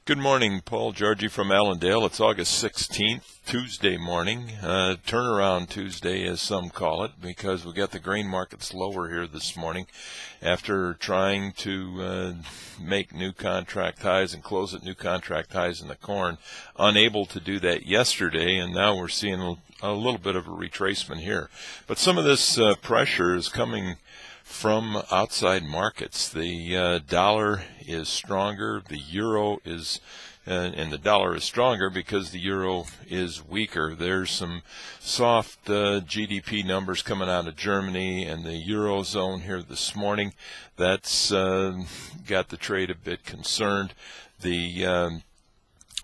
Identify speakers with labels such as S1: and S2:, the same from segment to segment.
S1: Good morning, Paul Georgi from Allendale. It's August 16th, Tuesday morning, turnaround Tuesday as some call it, because we got the grain markets lower here this morning after trying to make new contract highs and close at new contract highs in the corn. Unable to do that yesterday, and now we're seeing a little bit of a retracement here. But some of this pressure is coming from outside markets. The dollar is stronger, the euro is, and the dollar is stronger because the euro is weaker. There's some soft GDP numbers coming out of Germany and the Eurozone here this morning. That's got the trade a bit concerned. The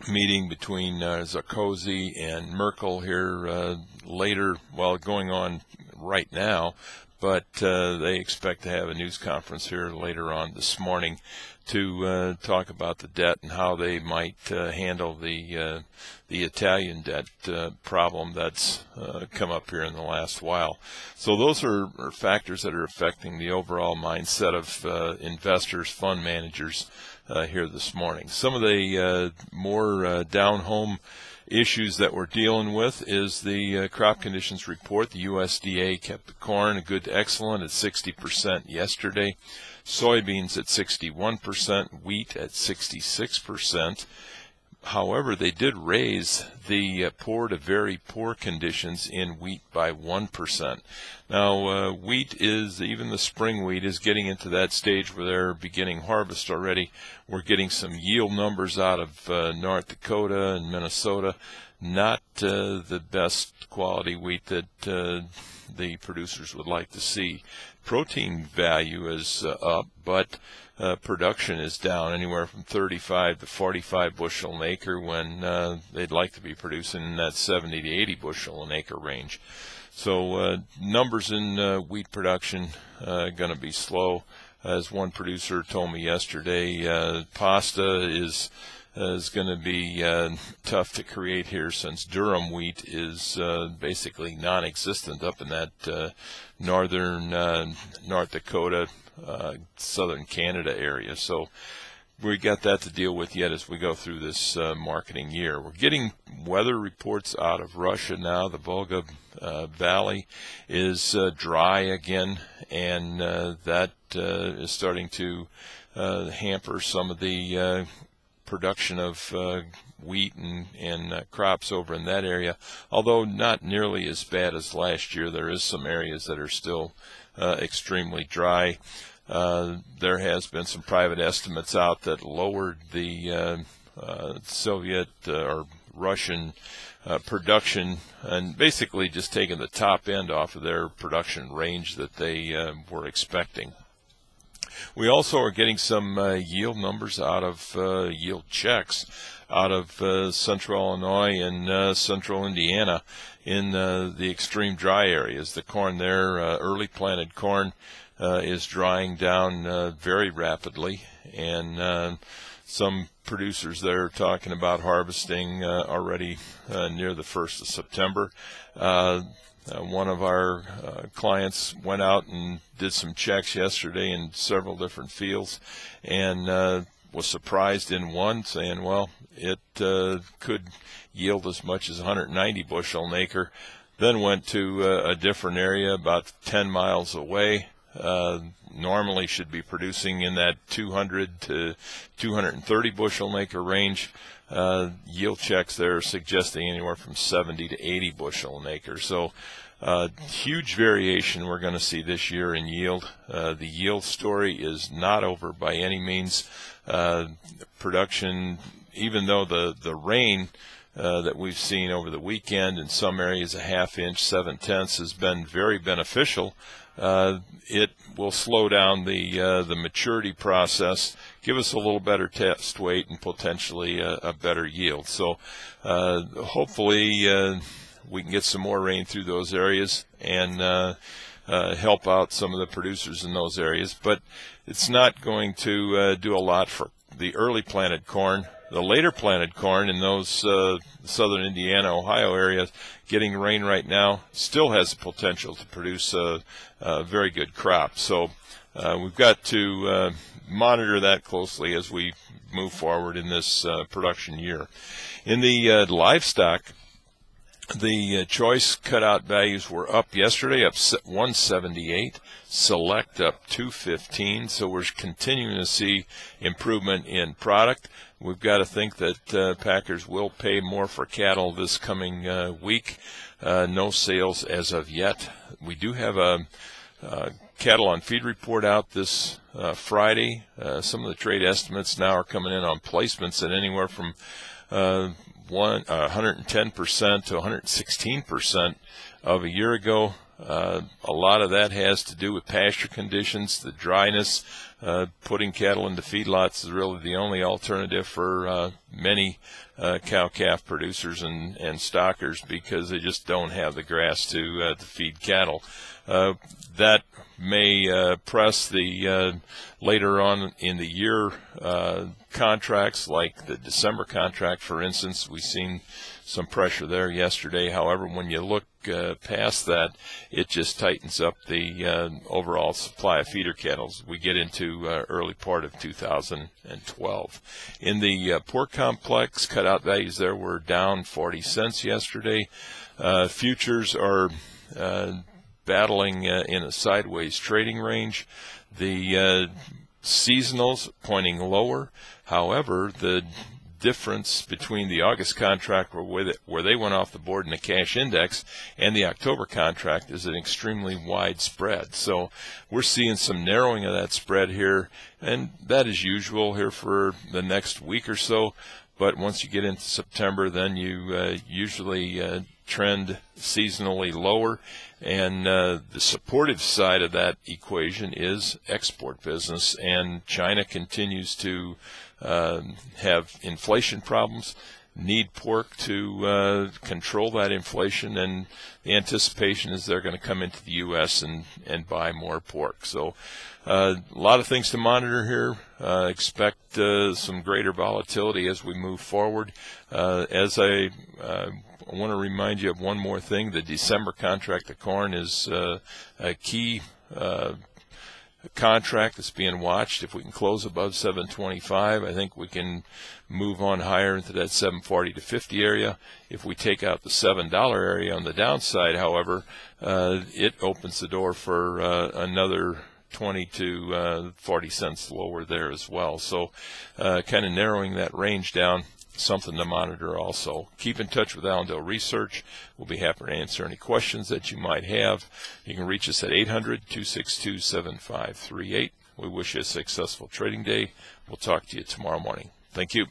S1: meeting between Sarkozy and Merkel here later, well, going on right now, but they expect to have a news conference here later on this morning to talk about the debt and how they might handle the Italian debt problem that's come up here in the last while. So those are factors that are affecting the overall mindset of investors, fund managers here this morning. Some of the more down-home issues that we're dealing with is the crop conditions report. The USDA kept the corn a good to excellent at 60% yesterday, soybeans at 61%, wheat at 66%. However, they did raise the poor to very poor conditions in wheat by 1%. Now, wheat is, even the spring wheat is getting into that stage where they're beginning harvest already. We're getting some yield numbers out of North Dakota and Minnesota. Not the best quality wheat that the producers would like to see. Protein value is up, but production is down anywhere from 35 to 45 bushel an acre when they'd like to be producing in that 70 to 80 bushel an acre range. So numbers in wheat production going to be slow. As one producer told me yesterday, pasta is going to be tough to create here since durum wheat is basically non-existent up in that northern North Dakota, southern Canada area. So we got that to deal with yet as we go through this marketing year. We're getting weather reports out of Russia now. The Volga Valley is dry again, and that is starting to hamper some of the production of wheat and crops over in that area, although not nearly as bad as last year. There is some areas that are still extremely dry. There has been some private estimates out that lowered the Soviet or Russian production and basically just taken the top end off of their production range that they were expecting. We also are getting some yield numbers out of yield checks out of central Illinois and central Indiana in the extreme dry areas. The corn there, early planted corn, is drying down very rapidly, and some producers there are talking about harvesting already near the 1st of September. One of our clients went out and did some checks yesterday in several different fields and was surprised in one, saying, well, it could yield as much as 190 bushel an acre. Then went to a different area about 10 miles away. Normally should be producing in that 200 to 230 bushel an acre range. Yield checks there are suggesting anywhere from 70 to 80 bushel an acre. So huge variation we're going to see this year in yield. The yield story is not over by any means. Production, even though the rain that we've seen over the weekend in some areas, a ½ inch, 7/10, has been very beneficial. It will slow down the maturity process, give us a little better test weight, and potentially a better yield. So hopefully we can get some more rain through those areas and help out some of the producers in those areas. But it's not going to do a lot for the early planted corn. The later planted corn in those southern Indiana, Ohio areas, getting rain right now, still has the potential to produce a very good crop. So we've got to monitor that closely as we move forward in this production year. In the livestock, the choice cutout values were up yesterday, up 178, select up 215, so we're continuing to see improvement in product. We've got to think that packers will pay more for cattle this coming week. No sales as of yet. We do have a cattle on feed report out this Friday. Some of the trade estimates now are coming in on placements at anywhere from 110% to 116% of a year ago. A lot of that has to do with pasture conditions, the dryness. Putting cattle into feedlots is really the only alternative for many cow-calf producers and stockers, because they just don't have the grass to feed cattle. That may press the later on in the year contracts, like the December contract, for instance. We've seen some pressure there yesterday. However, when you look past that, it just tightens up the overall supply of feeder cattle as we get into early part of 2012. In the pork complex, cutout values there were down 40 cents yesterday. Futures are battling in a sideways trading range. The seasonals pointing lower. However, the difference between the August contract where they went off the board in the cash index and the October contract is an extremely wide spread. So we're seeing some narrowing of that spread here, and that is usual here for the next week or so. But once you get into September, then you usually trend seasonally lower. And the supportive side of that equation is export business, and China continues to have inflation problems, need pork to control that inflation, and the anticipation is they're going to come into the U.S. and buy more pork. So a lot of things to monitor here. Expect some greater volatility as we move forward. As I want to remind you of one more thing. The December contract of corn is a key contract that's being watched. If we can close above 725, I think we can move on higher into that 740 to 50 area. If we take out the $7 area on the downside, however, it opens the door for another 20 to 40 cents lower there as well. So kind of narrowing that range down, something to monitor also. Keep in touch with Allendale Research. We'll be happy to answer any questions that you might have. You can reach us at 800-262-7538. We wish you a successful trading day. We'll talk to you tomorrow morning. Thank you.